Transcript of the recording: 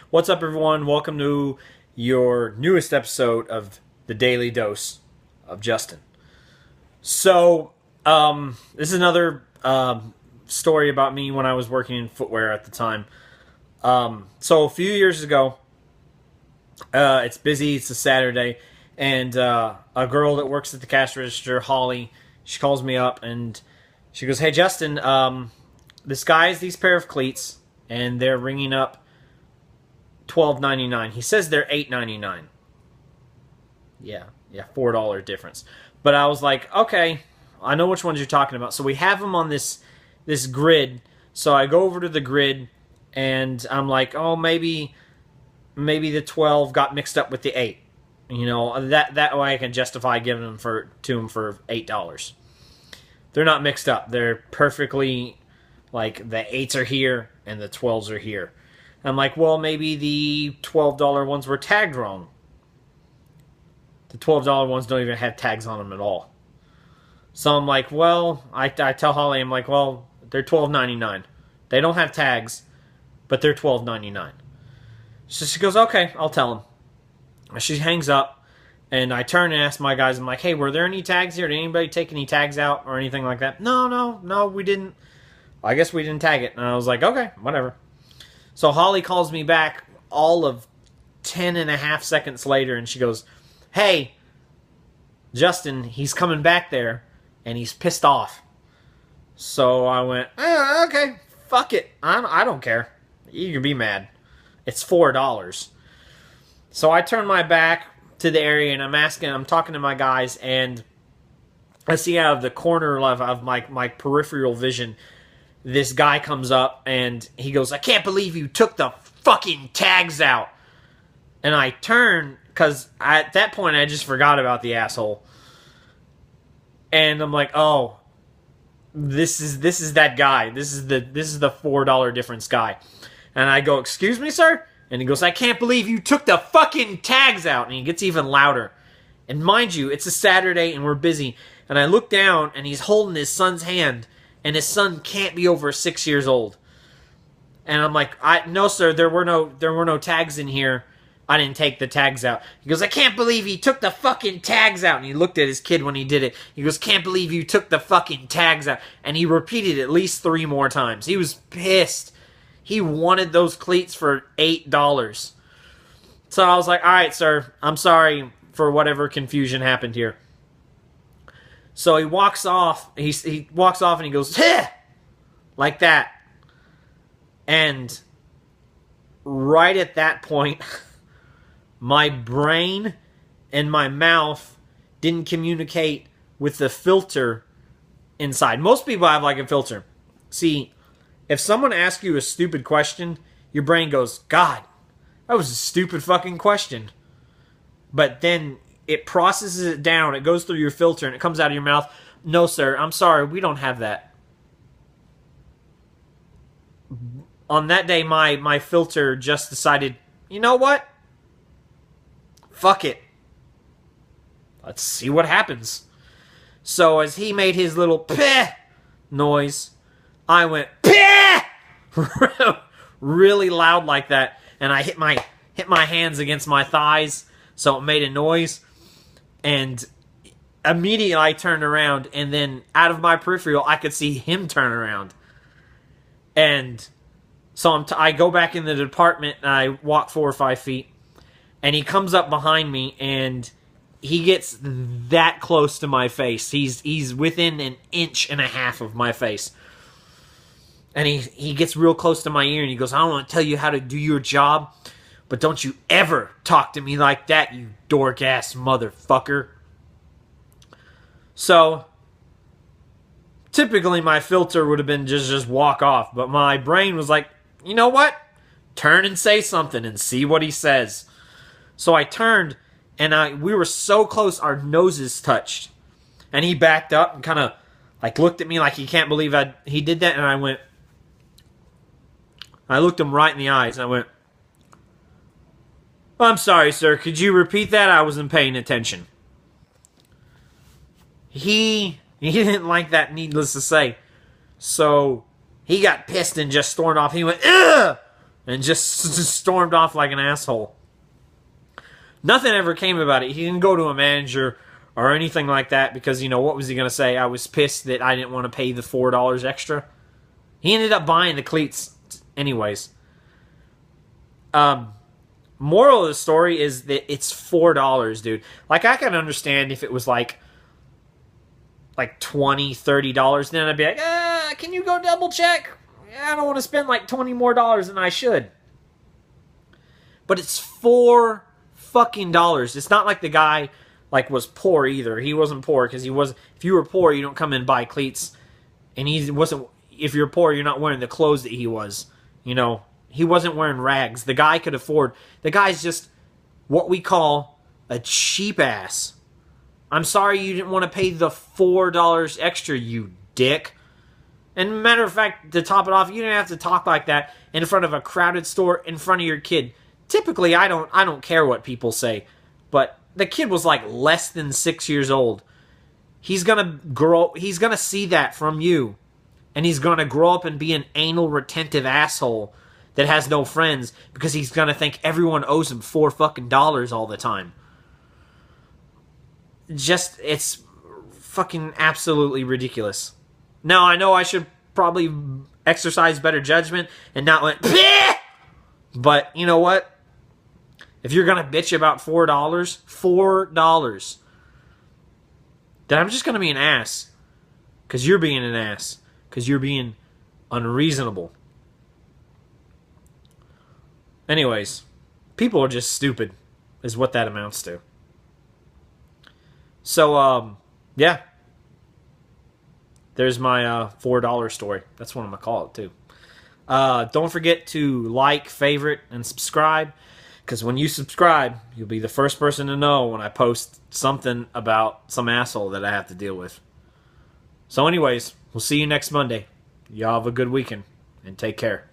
What's up, everyone? Welcome to your newest episode of the Daily Dose of Justin. This is another story about me when I was working in footwear at the time. A few years ago, it's busy, it's a Saturday, and a girl that works at the cash register, Holly, she calls me up and she goes, "Hey, Justin, this guy has these pair of cleats, and they're ringing up $12.99. He says they're $8.99. Yeah, $4 difference." But I was like, okay, I know which ones you're talking about. So we have them on this grid. So I go over to the grid, and I'm like, oh, maybe the 12 got mixed up with the 8. You know, that way I can justify giving them to him for $8. They're not mixed up. They're perfectly, like, the 8s are here and the 12s are here. I'm like, well, maybe the $12 ones were tagged wrong. The $12 ones don't even have tags on them at all. So I'm like, well, I tell Holly, I'm like, well, they're $12.99. They don't have tags, but they're $12.99. So she goes, okay, I'll tell him. She hangs up, and I turn and ask my guys, I'm like, hey, were there any tags here? Did anybody take any tags out or anything like that? No, we didn't. I guess we didn't tag it. And I was like, okay, whatever. So Holly calls me back all of 10.5 seconds later, and she goes, hey, Justin, he's coming back there, and he's pissed off. So I went, okay, fuck it. I don't care. You can be mad. It's $4. So I turn my back to the area, and I'm talking to my guys, and I see out of the corner of my peripheral vision, this guy comes up, and he goes, I can't believe you took the fucking tags out. And I turn, because at that point I just forgot about the asshole. And I'm like, oh, this is that guy. This is the $4 difference guy. And I go, excuse me, sir? And he goes, I can't believe you took the fucking tags out. And he gets even louder. And mind you, it's a Saturday and we're busy. And I look down, and he's holding his son's hand. And his son can't be over 6 years old. And I'm like, no, sir, there were no tags in here. I didn't take the tags out. He goes, I can't believe he took the fucking tags out. And he looked at his kid when he did it. He goes, can't believe you took the fucking tags out. And he repeated it at least 3 more times. He was pissed. He wanted those cleats for $8. So I was like, all right, sir, I'm sorry for whatever confusion happened here. So he walks off. He walks off and he goes, "Heh!" Like that. And right at that point, my brain and my mouth didn't communicate with the filter inside. Most people have like a filter. See, if someone asks you a stupid question, your brain goes, God, that was a stupid fucking question. But then it processes it down, it goes through your filter, and it comes out of your mouth. No, sir, I'm sorry, we don't have that. On that day, my filter just decided, you know what? Fuck it. Let's see what happens. So as he made his little peh noise, I went peh really loud like that, and I hit my hands against my thighs, so it made a noise. And immediately I turned around, and then out of my peripheral, I could see him turn around. And so I go back in the department, and I walk 4 or 5 feet, and he comes up behind me, and he gets that close to my face. He's within 1.5 inches of my face. And he gets real close to my ear, and he goes, I don't want to tell you how to do your job, but don't you ever talk to me like that, you dork-ass motherfucker. So, typically my filter would have been just walk off. But my brain was like, you know what? Turn and say something and see what he says. So I turned, and we were so close, our noses touched. And he backed up and kind of like looked at me like he can't believe he did that. And I looked him right in the eyes, and I went, I'm sorry, sir. Could you repeat that? I wasn't paying attention. He didn't like that, needless to say. So he got pissed and just stormed off. He went, ugh! and just stormed off like an asshole. Nothing ever came about it. He didn't go to a manager or anything like that because, what was he going to say? I was pissed that I didn't want to pay the $4 extra. He ended up buying the cleats anyways. Moral of the story is that it's $4, dude. Like, I can understand if it was like $20, $30, then I'd be like, can you go double check? I don't want to spend like $20 more than I should. But it's $4 fucking dollars. It's not like the guy was poor either. He wasn't poor because he was. If you were poor, you don't come in and buy cleats. And he wasn't. If you're poor, you're not wearing the clothes that he was. He wasn't wearing rags. The guy could afford. The guy's just what we call a cheap ass. I'm sorry you didn't want to pay the $4 extra, you dick. And matter of fact, to top it off, you didn't have to talk like that in front of a crowded store in front of your kid. Typically, I don't care what people say, but the kid was like less than 6 years old. He's gonna see that from you, and he's gonna grow up and be an anal retentive asshole that has no friends because he's gonna think everyone owes him $4 fucking all the time. It's fucking absolutely ridiculous. Now, I know I should probably exercise better judgment and not went, bleh! But you know what? If you're going to bitch about $4, then I'm just going to be an ass. Because you're being an ass. Because you're being unreasonable. Anyways, people are just stupid, is what that amounts to. So, yeah. There's my $4 story. That's what I'm going to call it, too. Don't forget to like, favorite, and subscribe. Because when you subscribe, you'll be the first person to know when I post something about some asshole that I have to deal with. So anyways, we'll see you next Monday. Y'all have a good weekend, and take care.